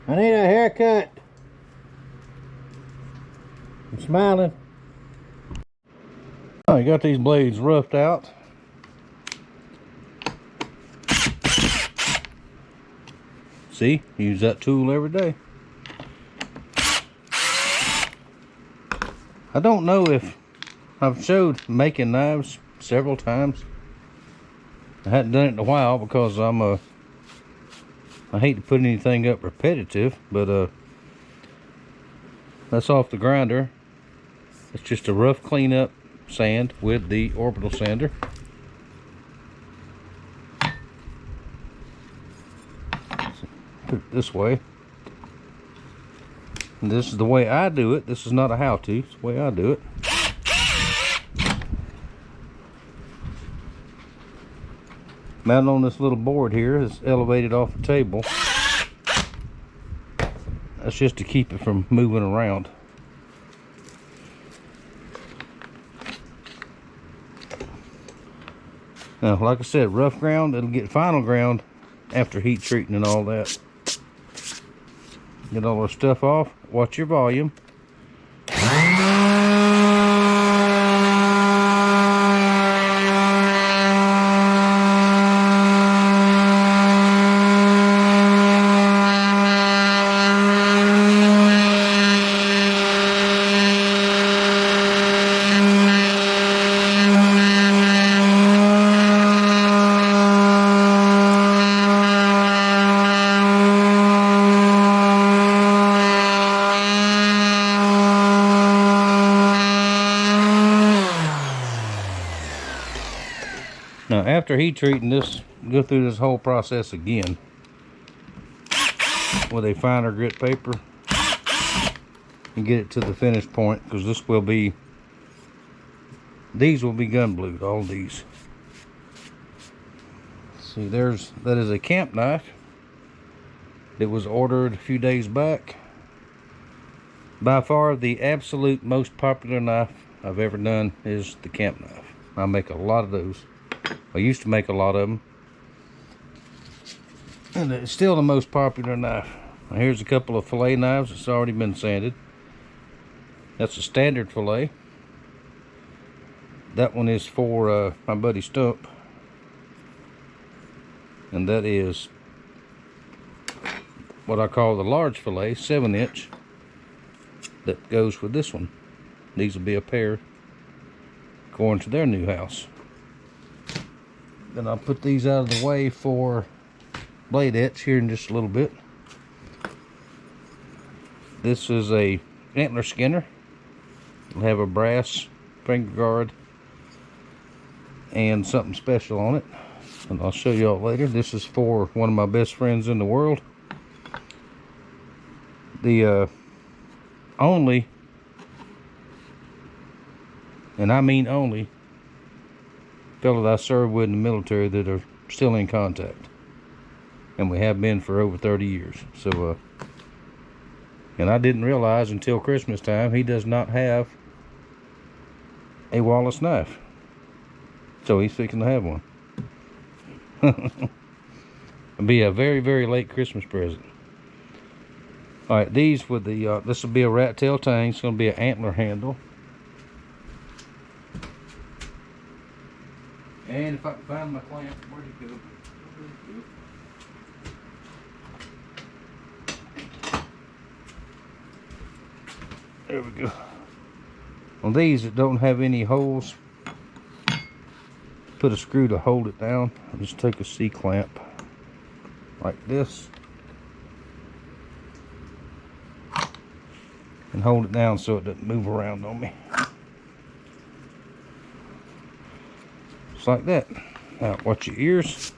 I need a haircut. I'm smiling. I got these blades roughed out. See, use that tool every day. I don't know if I've showed making knives several times. I hadn't done it in a while because I hate to put anything up repetitive, but that's off the grinder. It's just a rough cleanup sand with the orbital sander. Put it this way. And this is the way I do it. This is not a how-to, it's the way I do it. Mounted on this little board here that's elevated off the table. That's just to keep it from moving around. Now, like I said, rough ground, it'll get final ground after heat treating and all that. Get all our stuff off. Watch your volume. Now, after heat treating this, go through this whole process again with a finer grit paper and get it to the finished point, because this will be, these will be gun blued, all these. See, that is a camp knife. It was ordered a few days back. By far the absolute most popular knife I've ever done is the camp knife. I make a lot of those. I used to make a lot of them, and it's still the most popular knife. Now, here's a couple of fillet knives that's already been sanded. That's a standard fillet. That one is for my buddy Stump, and that is what I call the large fillet, 7-inch, that goes with this one. These will be a pair going to their new house. Then I'll put these out of the way for blade etch here in just a little bit. This is a antler skinner. It'll have a brass finger guard and something special on it, and I'll show you all later. This is for one of my best friends in the world. The only, and I mean only, fellow that I served with in the military that are still in contact, and we have been for over 30 years. So and I didn't realize until Christmas time he does not have a Wallace knife, so he's fixing to have one. It'll be a very, very late Christmas present. All right, these with the this will be a rat tail tang. It's going to be an antler handle. And if I can find my clamp, where'd it go? There we go. On these that don't have any holes, put a screw to hold it down. I'll just take a C-clamp like this and hold it down so it doesn't move around on me. Like that. Now watch your ears.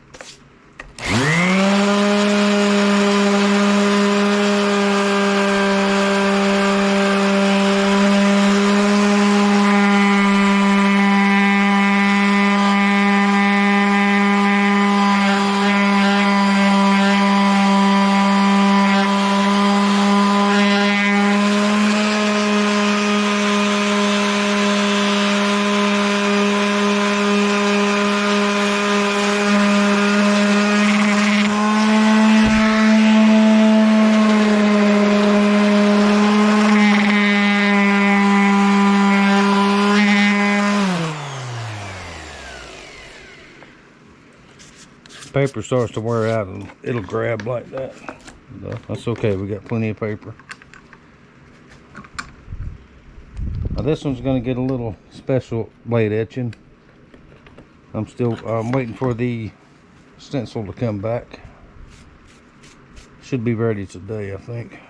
paper starts to wear out and it'll grab like that. That's okay, we got plenty of paper. Now this one's going to get a little special blade etching. I'm waiting for the stencil to come back. Should be ready today, I think.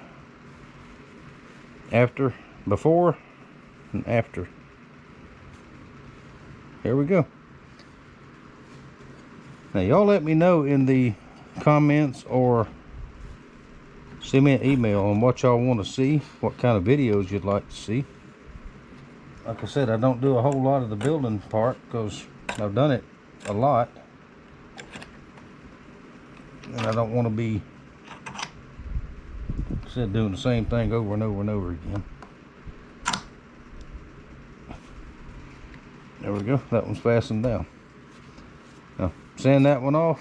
Before and after. Here we go. Now y'all let me know in the comments or send me an email on what y'all want to see, what kind of videos you'd like to see. Like I said, I don't do a whole lot of the building part because I've done it a lot, and I don't want to be, like I said, doing the same thing over and over and over again. There we go, that one's fastened down. Now sand that one off.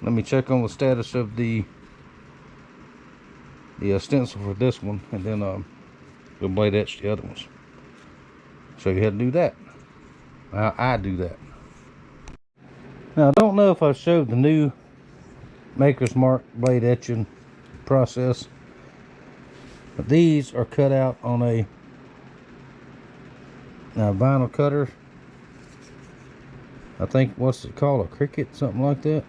Let me check on the status of the stencil for this one, and then we'll blade etch the other ones. Show you how to do that. How I do that. Now I don't know if I showed the new Maker's Mark blade etching process, but these are cut out on a vinyl cutter. I think, what's it called, a Cricut, something like that.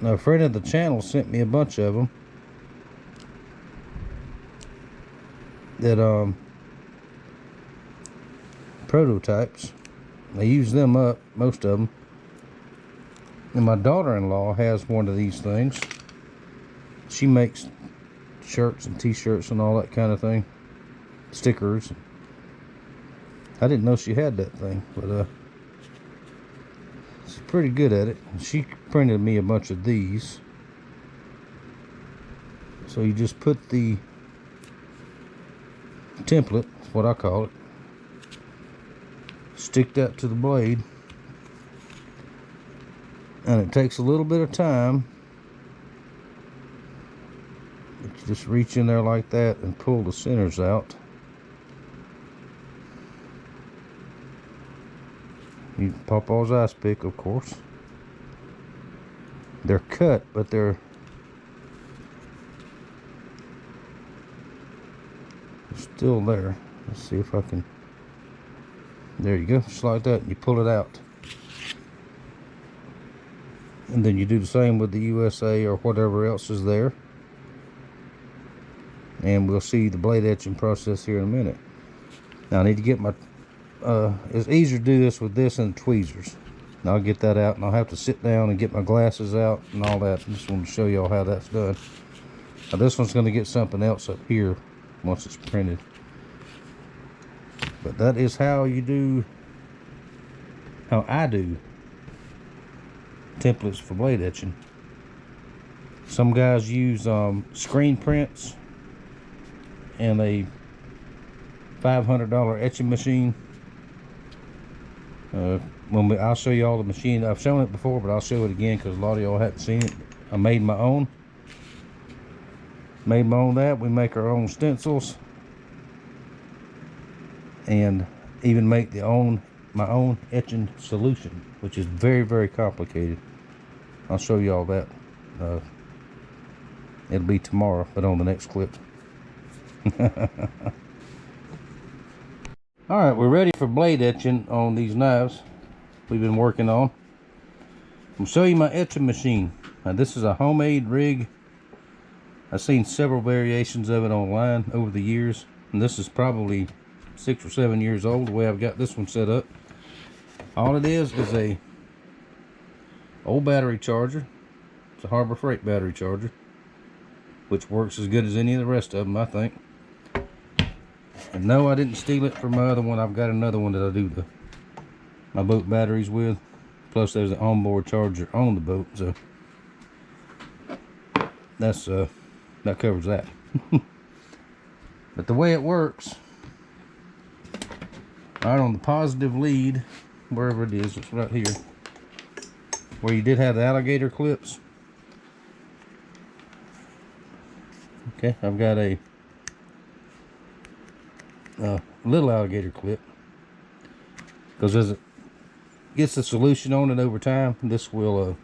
Now a friend of the channel sent me a bunch of them that prototypes. I use them up, most of them. And my daughter-in-law has one of these things. She makes shirts and t-shirts and all that kind of thing, stickers. I didn't know she had that thing, but she's pretty good at it. She printed me a bunch of these. So you just put the template, that's what I call it, stick that to the blade, and it takes a little bit of time, but you just reach in there like that and pull the centers out. You pop Papa's ice pick, of course. They're cut, but they're still there. Let's see if I can. There you go, just like that, and you pull it out. And then you do the same with the USA or whatever else is there. And we'll see the blade etching process here in a minute. Now I need to get my, it's easier to do this with this and tweezers. And I'll get that out, and I'll have to sit down and get my glasses out and all that. I just want to show y'all how that's done. Now this one's going to get something else up here once it's printed. But that is how you do, how I do templates for blade etching. Some guys use screen prints and a $500 etching machine. I'll show you all the machine. I've shown it before, but I'll show it again because a lot of y'all haven't seen it. I made my own. That. We make our own stencils, and even make my own etching solution, which is very, very complicated. I'll show you all that. It'll be tomorrow, but on the next clip. Alright, we're ready for blade etching on these knives we've been working on. I'll show you my etching machine. Now this is a homemade rig. I've seen several variations of it online over the years, and this is probably 6 or 7 years old, the way I've got this one set up. All it is a old battery charger. It's a Harbor Freight battery charger, which works as good as any of the rest of them, I think. And no, I didn't steal it from my other one. I've got another one that I do my boat batteries with. Plus there's an onboard charger on the boat, so that's that covers that. But the way it works, right on the positive lead, wherever it is, it's right here, where you did have the alligator clips. Okay, I've got a little alligator clip, because gets the solution on it over time, this will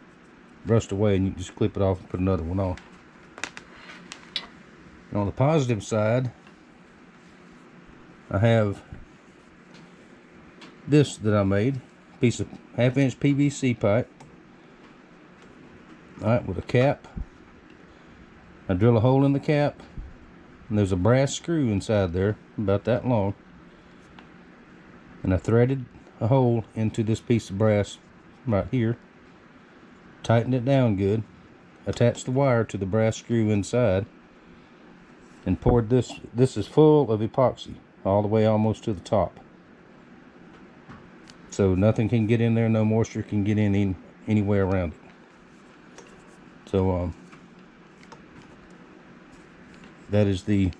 rust away, and you can just clip it off and put another one on. And on the positive side, I have this that I made, piece of 1/2 inch PVC pipe. Alright, with a cap. I drill a hole in the cap, and there's a brass screw inside there, about that long. And I threaded a hole into this piece of brass right here. Tightened it down good. Attached the wire to the brass screw inside. And poured this. This is full of epoxy, all the way almost to the top. So nothing can get in there, no moisture can get in anywhere around it. So that is the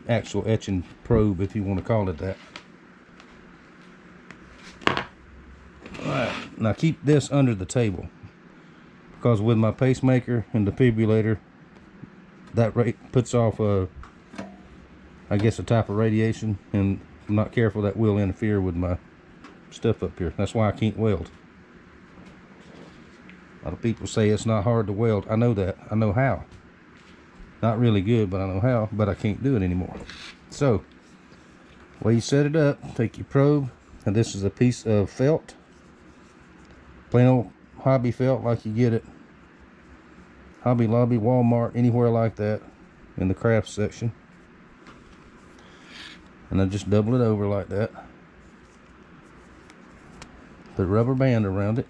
actual etching probe, if you want to call it that. Alright, now keep this under the table, because with my pacemaker and defibrillator, that puts off I guess a type of radiation, and if I'm not careful, that will interfere with my stuff up here. That's why I can't weld. A lot of people say it's not hard to weld. I know that. I know how. Not really good, but I know how, but I can't do it anymore. So, the way you set it up, take your probe, and this is a piece of felt. Plain old hobby felt, like you get it Hobby Lobby, Walmart, anywhere like that, in the craft section. And I just double it over like that. Put a rubber band around it.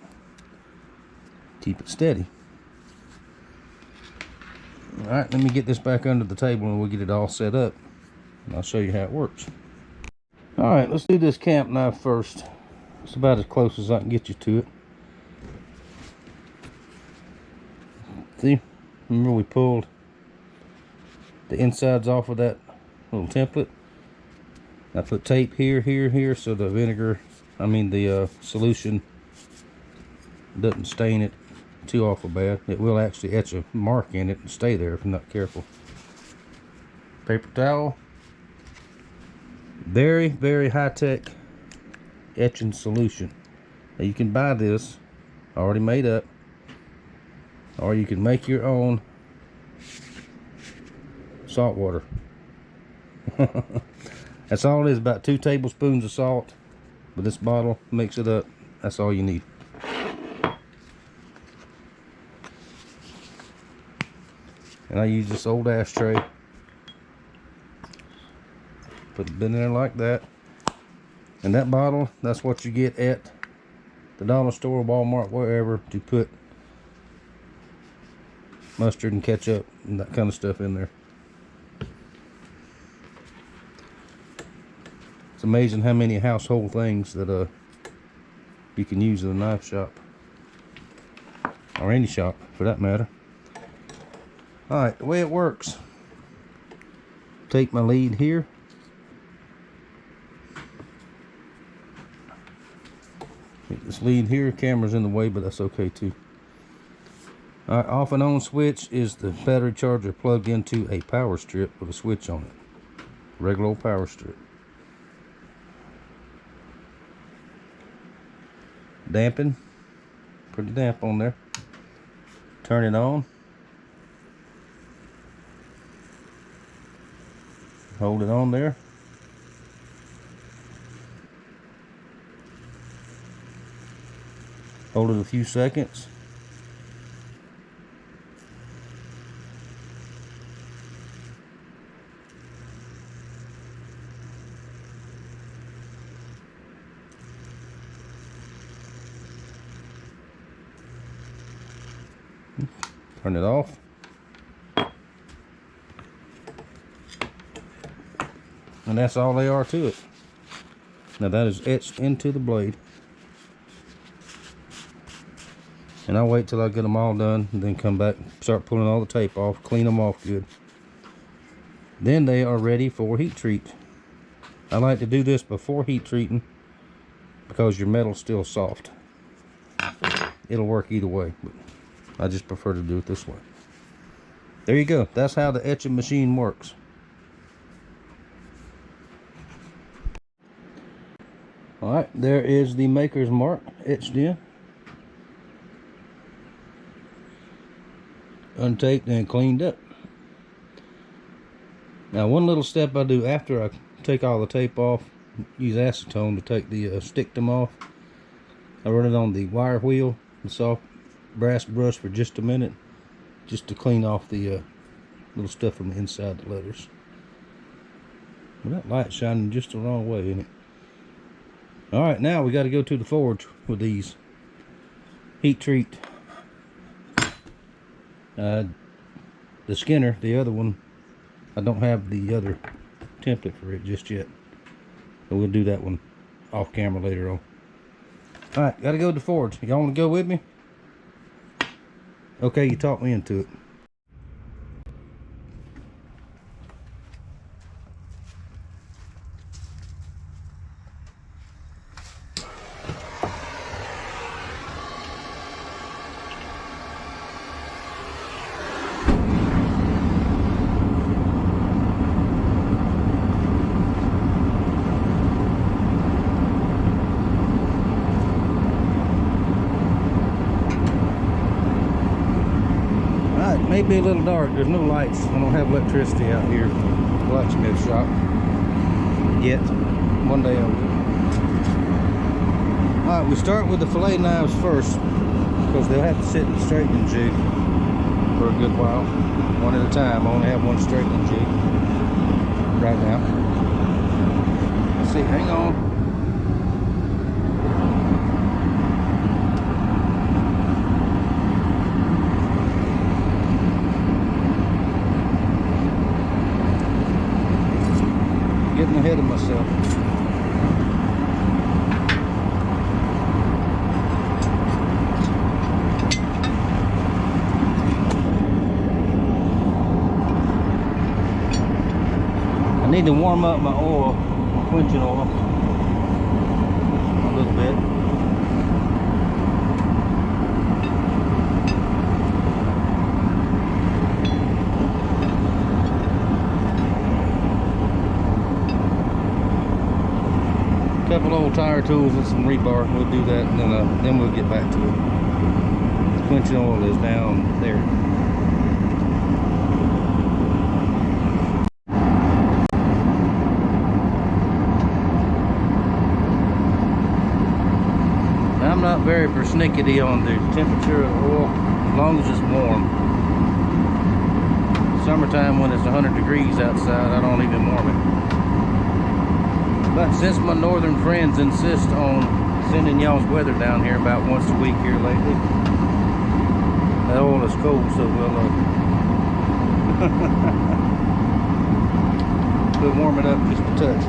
Keep it steady. Alright, let me get this back under the table and we'll get it all set up. And I'll show you how it works. Alright, let's do this camp knife first. It's about as close as I can get you to it. See? Remember we pulled the insides off of that little template? I put tape here, here, here, so the the solution doesn't stain it too awful bad. It will actually etch a mark in it and stay there if you're not careful. Paper towel. Very, very high-tech etching solution. Now you can buy this already made up, or you can make your own salt water. That's all it is, about 2 tablespoons of salt with this bottle. Mix it up. That's all you need. And I use this old ashtray. Put it in there like that. And that bottle, that's what you get at the dollar store, Walmart, wherever, to put mustard and ketchup and that kind of stuff in there. It's amazing how many household things that you can use in a knife shop, or any shop for that matter. Alright, the way it works, take my lead here, take this lead here. Camera's in the way, but that's okay too. Alright, off and on switch is the battery charger plugged into a power strip with a switch on it. Regular old power strip. Dampen, pretty damp on there. Turn it on. Hold it on there. Hold it a few seconds. Turn it off. And that's all they are to it. Now that is etched into the blade. And I'll wait till I get them all done and then come back, start pulling all the tape off, clean them off good. Then they are ready for heat treat. I like to do this before heat treating because your metal's still soft. It'll work either way, but I just prefer to do it this way. There you go. That's how the etching machine works. Alright, there is the maker's mark etched in. untaped and cleaned up. Now one little step I do after I take all the tape off, use acetone to take the stictum off. I run it on the wire wheel, the soft brass brush for just a minute, just to clean off the little stuff from the inside the letters. Well, that light's shining just the wrong way, isn't it? Alright, now we got to go to the forge with these heat treat. The Skinner, the other one, I don't have the other template for it just yet. So we'll do that one off camera later on. Alright, gotta go to the forge. Y'all wanna go with me? Okay, you talked me into it. May be a little dark. There's no lights. I don't have electricity out here. Blacksmith shop. Yet. One day I will. Alright, we start with the fillet knives first, because they'll have to sit in the straightening jig for a good while. One at a time. I only have one straightening jig right now. Let's see, hang on. Getting ahead of myself. I need to warm up my oil, my quenching oil, a little bit. Couple old tire tools and some rebar. We'll do that, and then we'll get back to it. The quenching oil is down there. Now, I'm not very persnickety on the temperature of the oil, as long as it's warm. Summertime, when it's 100 degrees outside, I don't even warm it. But since my northern friends insist on sending y'all's weather down here about once a week here lately, that oil is cold, so we'll warm it up just a touch.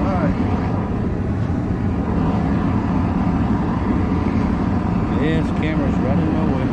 Alright. Yes, the camera's right in my way.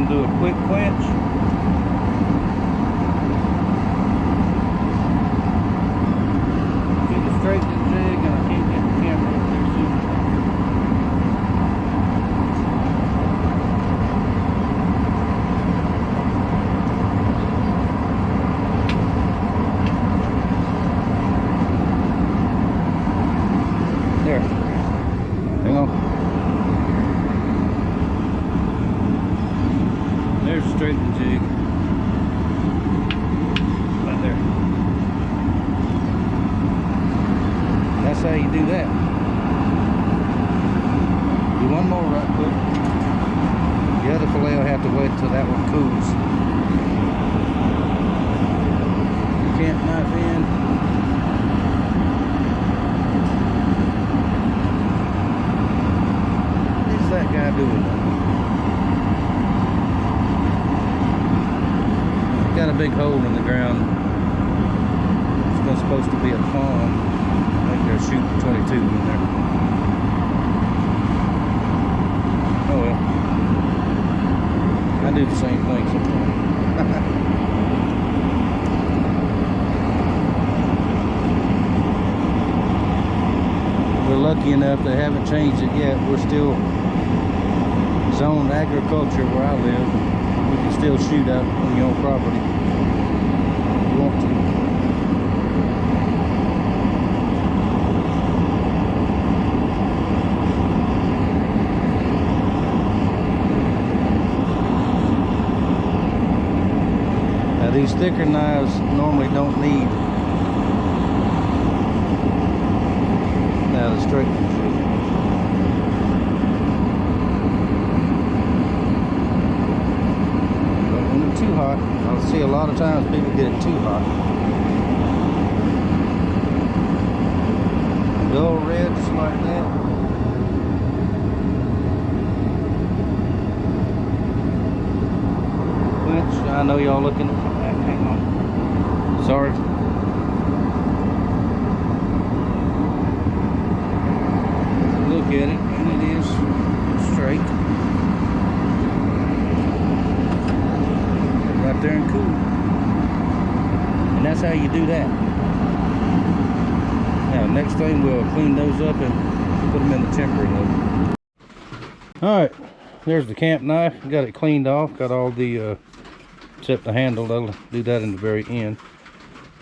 Do a quick quench. Get the straightening jig, and I can't get the camera up there soon. There. Hang on. There's the straightening jig. Right there. That's how you do that. Do one more right quick. The other fillet will have to wait until that one cools. Can't knife in. big hole in the ground. It's supposed to be a palm. I think they're shooting 22 in there. Oh well. I do the same thing sometimes. We're lucky enough they haven't changed it yet. We're still zoned agriculture where I live. We can still shoot out on your own property if you want to. Now these thicker knives normally don't need the straightening tool. Don't want it too hot. I see a lot of times people get it too hot. Dull red just like that. Quench, I know y'all looking at that. Hang on. Sorry. Look at it, and it is straight. Right there and cool. And that's how you do that. Now, next thing we'll clean those up and put them in the tempering oven. Alright, there's the camp knife. Got it cleaned off. Got all the, except the handle. That'll do that in the very end.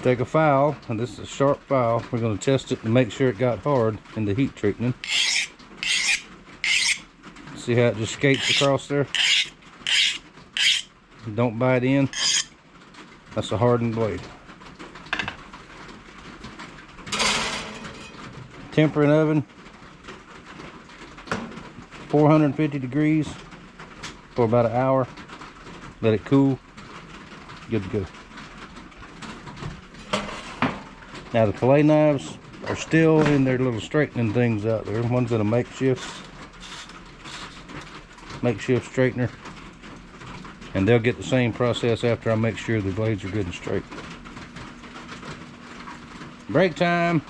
Take a file, and this is a sharp file. We're going to test it and make sure it got hard in the heat treatment. See how it just skates across there? Don't bite in. That's a hardened blade. Tempering oven, 450 degrees for about an hour. Let it cool. Good to go. Now the fillet knives are still in their little straightening things out there. One's in a makeshift straightener, and they'll get the same process after I make sure the blades are good and straight. Break time.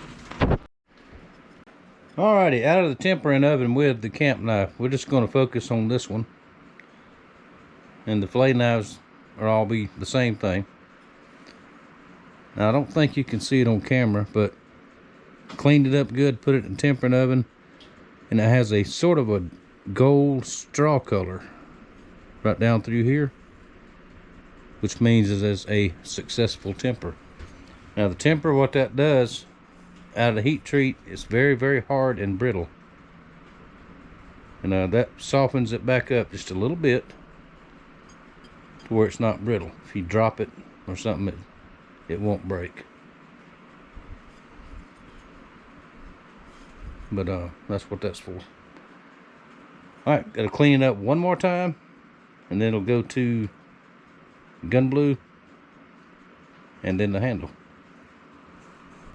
Alrighty, out of the tempering oven with the camp knife. We're just going to focus on this one, and the fillet knives are all be the same thing. Now I don't think you can see it on camera, but cleaned it up good, put it in the tempering oven, and it has a sort of a gold straw color right down through here, which means it is a successful temper. Now the temper, what that does out of the heat treat, is very, very hard and brittle, and that softens it back up just a little bit to where it's not brittle. If you drop it or something, it won't break. But that's what that's for. Alright, gotta clean it up one more time, and then it'll go to gun blue and then the handle.